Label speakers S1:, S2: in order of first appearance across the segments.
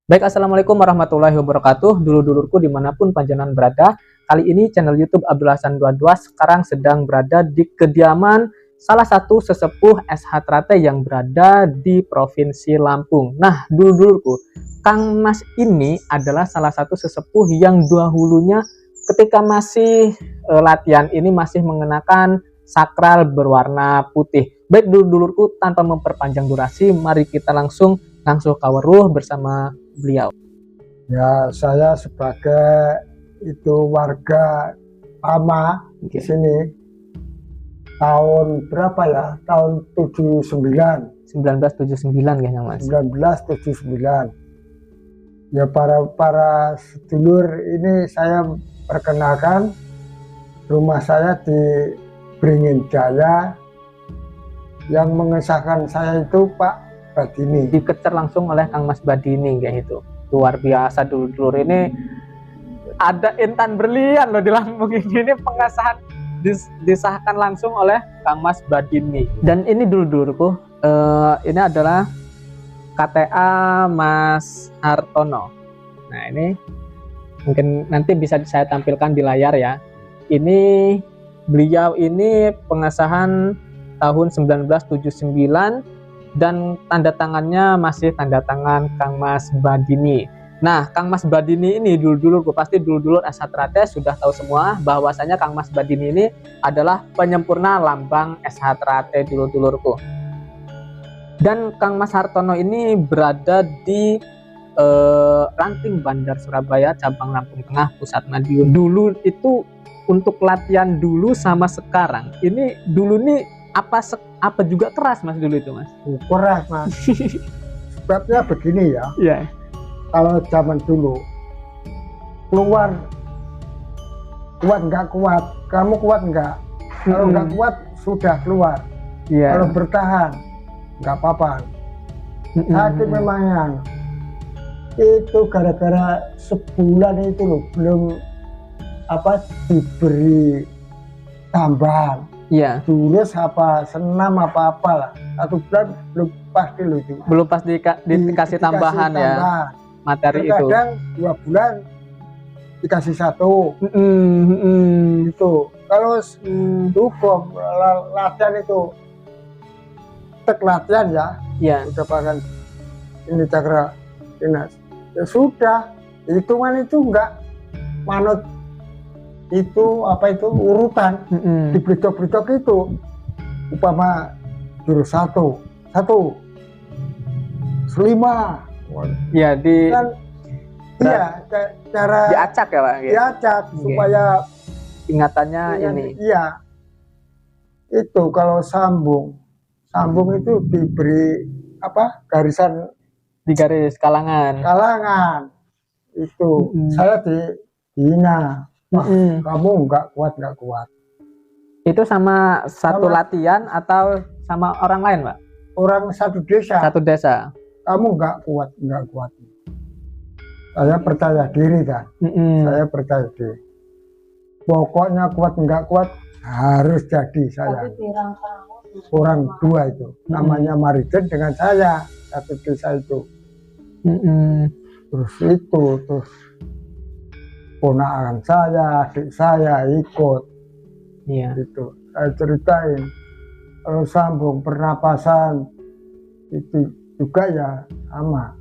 S1: Baik, assalamualaikum warahmatullahi wabarakatuh. Dulur-dulurku dimanapun panjenengan berada. Kali ini channel YouTube Abdul Hasan 22 sekarang sedang berada di kediaman salah satu sesepuh SH Trate yang berada di Provinsi Lampung. Nah, dulur-dulurku, Kang Mas ini adalah salah satu sesepuh yang dahulunya ketika masih latihan ini masih mengenakan sakral berwarna putih. Baik, dulur-dulurku, tanpa memperpanjang durasi, mari kita langsung kaweruh bersama beliau.
S2: Ya, saya sebagai warga lama di sini tahun berapa ya? Tahun 79.
S1: 1979 kayaknya, Mas.
S2: 1979. Ya, para sedulur ini saya perkenalkan, rumah saya di Beringin Jaya. Yang mengesahkan saya itu Pak Badini.
S1: Dikecer langsung oleh Kang Mas Badini kayak itu. Luar biasa, dulur-dulur ini ada intan berlian loh di Lampung ini pengesahan disahkan langsung oleh Kang Mas Badini. Dan ini dulur-dulurku, ini adalah KTA Mas Hartono. Nah, ini mungkin nanti bisa saya tampilkan di layar ya. Ini beliau ini pengesahan tahun 1979 dan tanda tangannya masih tanda tangan Kang Mas Badini. Nah, Kang Mas Badini ini dulur-dulurku, pasti dulur-dulur SH Trate sudah tahu semua bahwasanya Kang Mas Badini ini adalah penyempurna lambang SH Trate, dulur-dulurku. Dan Kang Mas Hartono ini berada di Ranting Bandar Surabaya, cabang Lampung Tengah, Pusat Madiun. Dulu itu untuk latihan dulu sama sekarang, ini dulu nih apa juga keras Mas dulu itu, Mas?
S2: Keras, Mas. Sebabnya begini ya.
S1: Iya.
S2: Kalau zaman dulu keluar kuat nggak kuat, kamu kuat nggak? Kalau nggak kuat sudah keluar.
S1: Iya.
S2: Kalau bertahan nggak apa-apa. Sakit memangnya. Itu gara-gara sebulan itu loh belum diberi tambahan.
S1: Iya.
S2: Jurus apa senam apa lah, 1 bulan belum pasti loh itu.
S1: Belum pas dikasih tambahan ya materi itu.
S2: Kadang 2 bulan dikasih 1. Itu kalau cukup latihan itu latihan ya.
S1: Iya.
S2: Udah bahkan ini cakra dinas. Ya sudah, hitungan itu enggak manut itu urutan di berita-berita itu, upama jurus 1 5.
S1: Ya di
S2: kan iya cara
S1: diacak ya Pak,
S2: diacak supaya
S1: ingatannya ini.
S2: Iya, itu kalau sambung itu diberi garisan,
S1: di garis kalangan
S2: itu. Saya dihina. Kamu nggak kuat. Itu
S1: sama latihan atau sama orang lain, Pak?
S2: Orang satu desa. Kamu nggak kuat. Saya percaya diri kan. Saya percaya diri. Pokoknya kuat nggak kuat harus jadi saya. Orang 2 itu namanya Mariden dengan saya, satu desa itu. Terus ponakan saya, adik saya ikut.
S1: Iya.
S2: Itu saya ceritain. Kalau sambung pernapasan itu juga ya sama.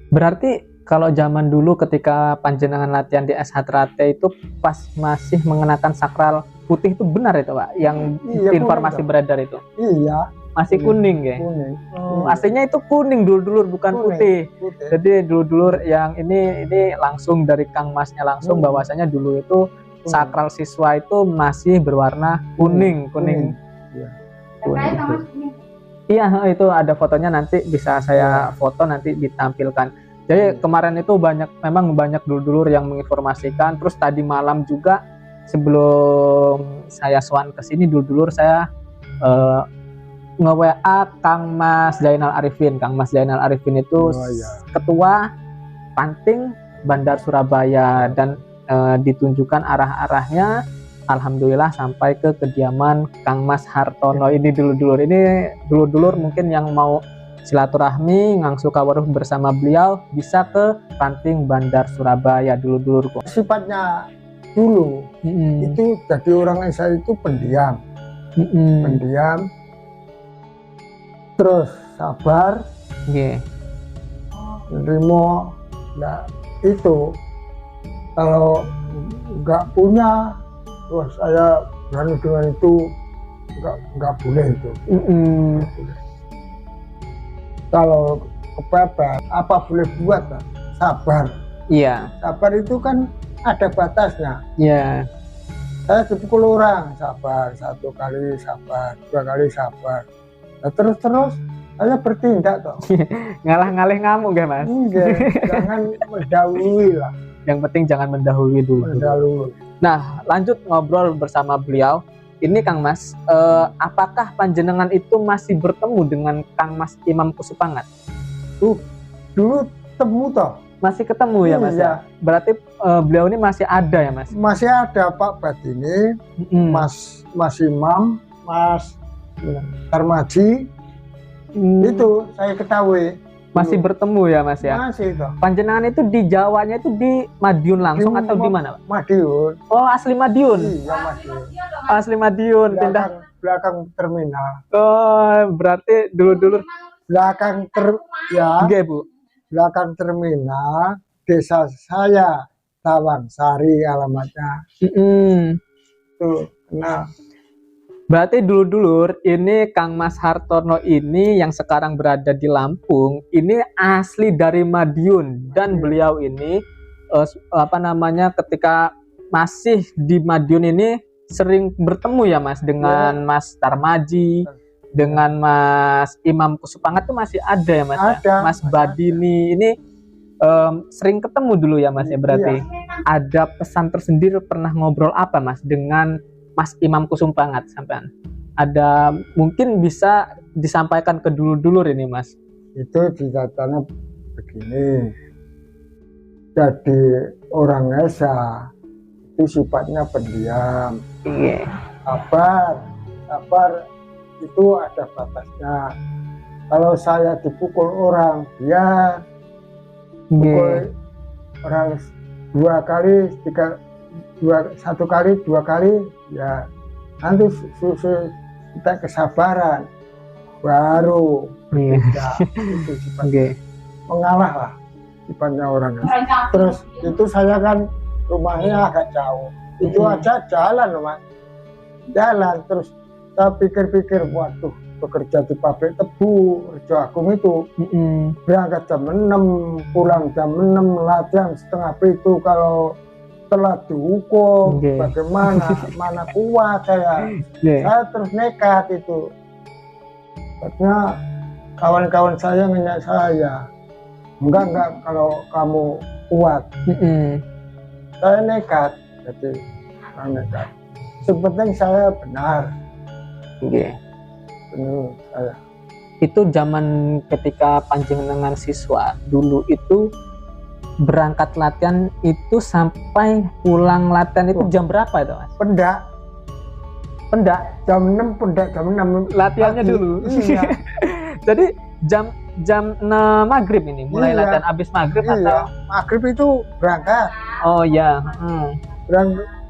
S1: Berarti kalau zaman dulu ketika panjenengan latihan di SH Trate itu pas masih mengenakan sakral putih itu benar itu Pak? Yang informasi beredar itu?
S2: Iya.
S1: Masih kuning ya? Kuning. Aslinya itu kuning dulur-dulur, bukan putih. Jadi dulur-dulur yang ini langsung dari Kang Masnya langsung bahwasanya dulu itu sakral siswa itu masih berwarna kuning. Iya, itu ada fotonya, nanti bisa saya foto nanti ditampilkan. Jadi kemarin itu memang banyak dulur-dulur yang menginformasikan. Terus tadi malam juga sebelum saya sowan ke sini, dulur-dulur saya nge-WA Kang Mas Zainal Arifin. Kang Mas Zainal Arifin itu ketua Ranting Bandar Surabaya, dan ditunjukkan arah-arahnya. Alhamdulillah sampai ke kediaman Kang Mas Hartono. Ini dulur-dulur mungkin yang mau silaturahmi ngangsu kaweruh bersama beliau bisa ke Ranting Bandar Surabaya dulurku.
S2: Sifatnya dulu itu jadi orang saya itu pendiam, pendiam, terus sabar, nerimo. Nah itu kalau nggak punya, terus saya berani dengan itu nggak boleh itu. Kalau kepepet apa boleh buat, sabar.
S1: Iya.
S2: Sabar itu kan ada batasnya.
S1: Iya.
S2: Saya dipukul orang, sabar. 1 kali sabar, 2 kali sabar. Nah, terus saya bertindak toh.
S1: Ngalah-ngalih ngamuk ya Mas?
S2: Enggak, jangan mendahului lah.
S1: Yang penting jangan mendahului dulu. Nah, lanjut ngobrol bersama beliau. Ini Kang Mas, apakah panjenengan itu masih bertemu dengan Kang Mas Imam Kusupangat?
S2: Dulu temu toh.
S1: Masih ketemu ya Mas?
S2: Iya.
S1: Berarti beliau ini masih ada ya Mas?
S2: Masih ada Pak Badini, Mas Imam, Mas Tarmaji, itu saya ketahui.
S1: Masih bertemu ya Mas ya?
S2: Masih toh.
S1: Panjenengan itu di Jawanya itu di Madiun langsung atau di mana Pak?
S2: Madiun.
S1: Oh asli Madiun?
S2: Iya Madiun.
S1: Asli Madiun,
S2: belakang terminal.
S1: Oh berarti dulu
S2: belakang Bu. Belakang terminal, desa saya Tawangsari alamatnya. Tuh, kenal.
S1: Berarti dulur-dulur ini Kang Mas Hartono ini yang sekarang berada di Lampung ini asli dari Madiun dan beliau ini ketika masih di Madiun ini sering bertemu ya Mas dengan Mas Tarmaji, dengan Mas Imam Kusupangat itu masih ada ya Mas?
S2: Ada,
S1: Mas Badini ini sering ketemu dulu ya Mas ya berarti. Ada pesan tersendiri pernah ngobrol apa Mas dengan Mas Imam Kusupangat sampean? Ada mungkin bisa disampaikan ke dulur-dulur ini Mas?
S2: Itu ceritanya begini. Jadi orang Esa itu sifatnya pendiam.
S1: Iya.
S2: Sabar itu ada batasnya. Kalau saya dipukul orang, dia pukul orang 2 kali, 1 kali, 2 kali, ya nanti kita kesabaran baru itu sifatnya mengalah lah sifatnya orang. Terus itu saya kan rumahnya agak jauh, itu aja jalan Mas, jalan. Terus saya pikir-pikir, waduh, bekerja di pabrik tebu Rejo Agung itu berangkat jam 6, pulang jam 6, latihan setengah itu. Kalau telah dihukum bagaimana, mana kuat saya. Saya terus nekat itu. Artinya kawan-kawan saya nanya saya, enggak kalau kamu kuat. Saya nekat, jadi saya nekat. Sepenting saya benar. Benar saya.
S1: Itu zaman ketika panjenengan siswa dulu itu berangkat latihan itu sampai pulang latihan itu jam berapa itu Mas? Pendak
S2: jam 6, jam 6
S1: latihannya pagi. Dulu iya. Jadi jam 6 maghrib ini mulai latihan, habis maghrib atau
S2: maghrib itu berangkat.
S1: Oh ya.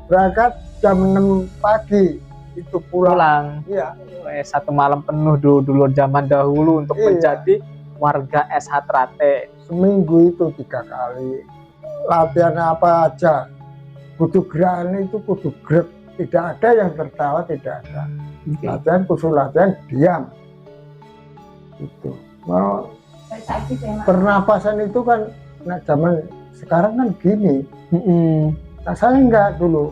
S2: Berangkat jam 6 pagi itu pulang. Iya.
S1: 1 malam penuh dulu zaman dahulu untuk menjadi warga SH Trate.
S2: Seminggu itu 3 kali. Latihan apa aja. Kudu gerakan itu kudu grek. Tidak ada yang tertawa, tidak ada. Latihan khusus latihan diam. Itu. Mau pernapasan itu kan zaman sekarang kan gini. Nah, saya enggak dulu.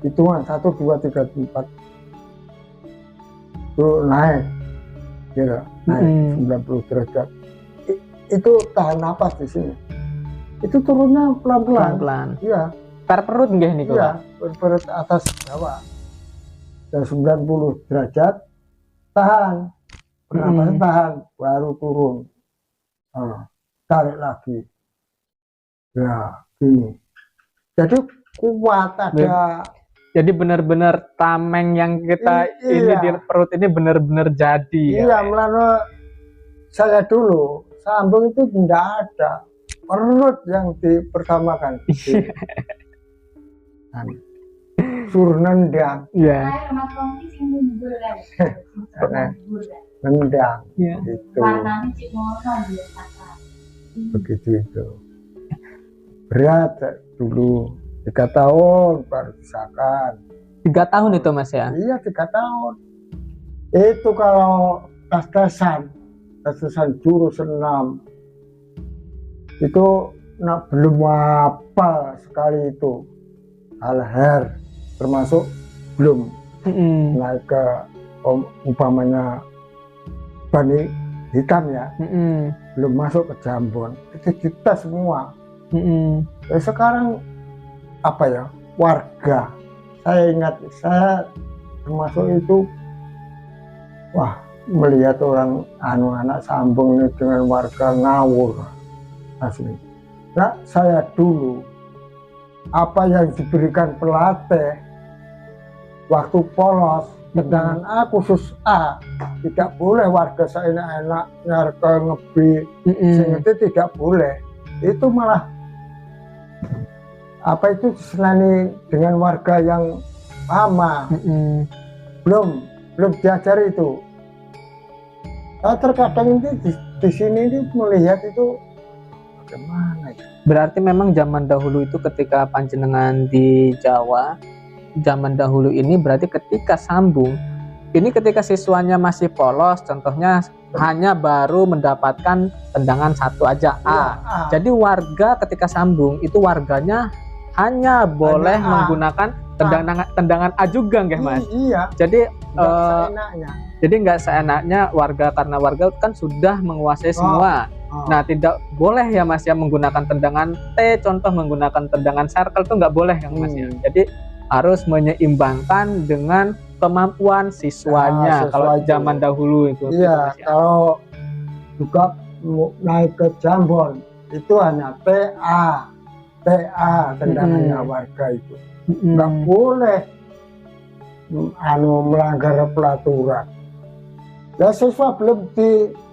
S2: Hitungan 1, 2, 3, 4. Itu naik. Gitu. Naik 90 derajat. Itu tahan napas di sini. Itu turunnya pelan-pelan. Iya.
S1: Per perut nggih niku?
S2: Iya, perut atas bawah. Dan 90 derajat tahan. Pernapasan tahan, baru turun. Tarik lagi. Ya, gini. Jadi kuat ada.
S1: Jadi benar-benar tameng yang kita ini di perut ini benar-benar jadi.
S2: Iya, melalui saya dulu sambung itu tidak ada, perut yang dipertamakan. Suruh nendang.
S1: Iya.
S2: Nendang.
S1: Iya.
S2: Itu. Begitu itu. Berat dulu 3 tahun baru disahkan.
S1: 3 tahun itu Mas ya?
S2: Iya 3 tahun. Itu kalau tes-tesan jurus 6 itu belum hafal sekali itu Al-Her, termasuk belum naik ke umpamanya Bani Hitam ya, belum masuk ke Jambon, itu kita semua. Sekarang apa ya, warga, saya ingat saya termasuk itu, wah, melihat orang anak sambung ini dengan warga ngawur asli. Nah, saya dulu apa yang diberikan pelatih waktu polos tendangan A khusus A, tidak boleh warga seenak-enaknya ke ngebi, itu tidak boleh. Itu malah apa itu disenani dengan warga yang lama, belum diajari itu. Terkadang di sini ini melihat itu bagaimana ya?
S1: Berarti memang zaman dahulu itu ketika panjenengan di Jawa, zaman dahulu ini berarti ketika sambung, ini ketika siswanya masih polos, contohnya hanya baru mendapatkan tendangan 1 aja A. Jadi warga ketika sambung itu warganya hanya boleh menggunakan tendangan A juga, nggak Mas?
S2: Iya.
S1: Jadi
S2: seenaknya.
S1: Jadi nggak seenaknya warga, karena warga kan sudah menguasai semua. Nah, tidak boleh ya Mas ya menggunakan tendangan T, contoh menggunakan tendangan circle itu nggak boleh ya Mas ya. Jadi harus menyeimbangkan dengan kemampuan siswanya. Kalau zaman dahulu itu.
S2: Iya,
S1: gitu,
S2: kalau juga naik ke Jambon itu hanya TA tendangannya warga itu. Nggak boleh melanggar peraturan. Ya siswa belum diberi.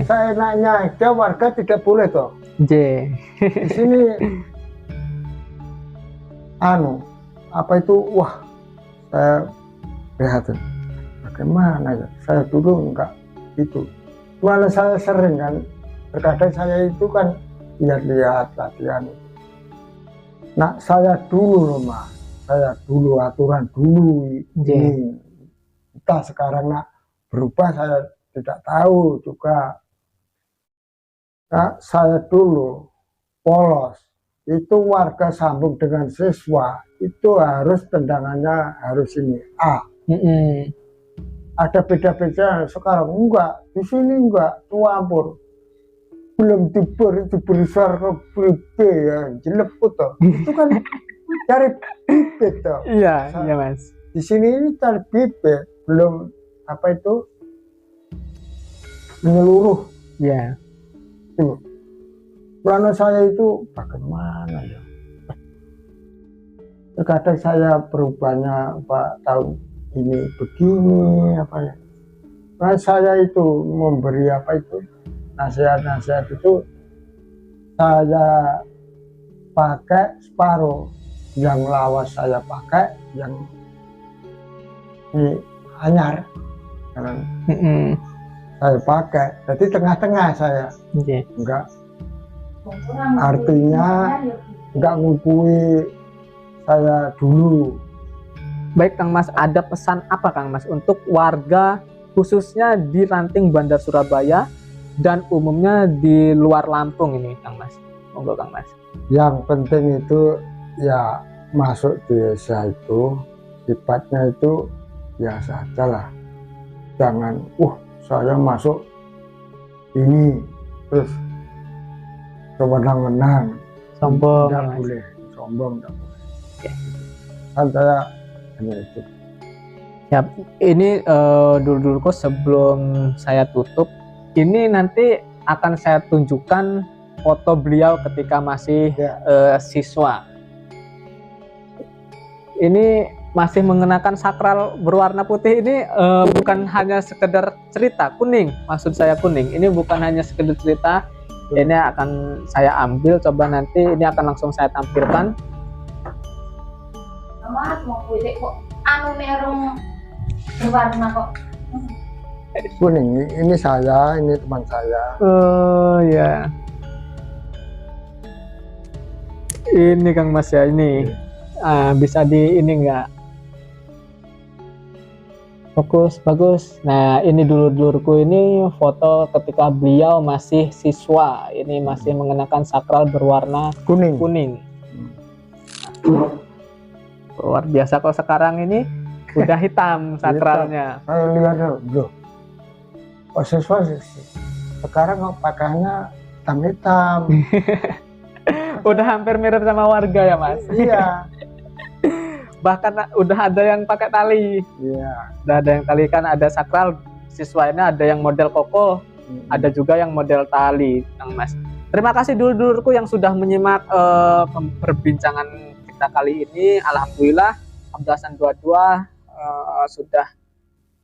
S2: Seenaknya aja warga tidak boleh toh. Di sini wah, saya prihatin. Bagaimana ya? Saya dulu enggak itu. Malah saya sering kan, terkadang saya itu kan lihat latihan. Nah, saya dulu loh Mas, saya dulu aturan dulu ini. Entah sekarang berubah, saya tidak tahu juga. Nah, saya dulu polos, itu warga sambung dengan siswa, itu harus tendangannya harus ini A. Ada beda-beda, sekarang enggak, di sini enggak, campur. Belum diberi suara ke B ya, jeleput toh. Itu kan cari bibit toh.
S1: Iya, iya Mas.
S2: Di sini ini cari bibit, belum apa itu menyeluruh.
S1: Iya.
S2: Plano saya itu bagaimana ya? Terkadang saya berubahnya tahun ini begini apa ya? Nah, saya itu memberi apa itu nasihat-nasihat itu saya pakai separuh, yang lawas saya pakai, yang ini anyar saya pakai, jadi tengah-tengah saya. Enggak, artinya enggak ngukui saya dulu.
S1: Baik Kang Mas, ada pesan apa Kang Mas untuk warga khususnya di ranting Bandar Surabaya dan umumnya di luar Lampung ini Kang Mas? Monggo Kang Mas.
S2: Yang penting itu ya masuk desa itu sifatnya itu biasa aja lah. Jangan saya masuk ini terus sewenang-wenang,
S1: sombong,
S2: tidak boleh, sombong tidak boleh. Kan saya hanya itu.
S1: Ya, ini dulu kok sebelum saya tutup, ini nanti akan saya tunjukkan foto beliau ketika masih siswa. Ini masih mengenakan sakral berwarna putih ini bukan hanya sekedar cerita kuning, maksud saya kuning. Ini bukan hanya sekedar cerita. Ini akan saya ambil, coba nanti ini akan langsung saya tampilkan.
S3: Mas mau kulit kok anu merong berwarna kok.
S2: Kuning, ini saya, ini teman saya.
S1: Oh ya. Ini Kang Mas ya, ini bisa di ini enggak? Fokus, bagus. Nah, ini dulur-dulurku ini foto ketika beliau masih siswa. Ini masih mengenakan sakral berwarna
S2: Kuning.
S1: Luar biasa, kalau sekarang ini udah hitam sakralnya.
S2: Saya lihat bro. Oh sesuai sekarang kok pakainya hitam-hitam.
S1: Udah hampir mirip sama warga ya Mas.
S2: Iya.
S1: Bahkan udah ada yang pakai tali.
S2: Iya.
S1: Udah ada yang tali, kan ada sakral siswanya, ada yang model koko, ada juga yang model tali, Kang Mas. Terima kasih dulur-dulurku yang sudah menyimak perbincangan kita kali ini. Alhamdulillah Abdulasan 22 sudah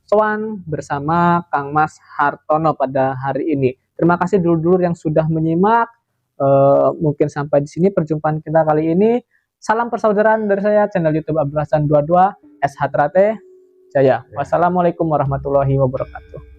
S1: sowan bersama Kang Mas Hartono pada hari ini. Terima kasih dulur-dulur yang sudah menyimak. Mungkin sampai di sini perjumpaan kita kali ini. Salam persaudaraan dari saya, channel YouTube Abdulasan 22 SH Trate Jaya. Wassalamualaikum warahmatullahi wabarakatuh.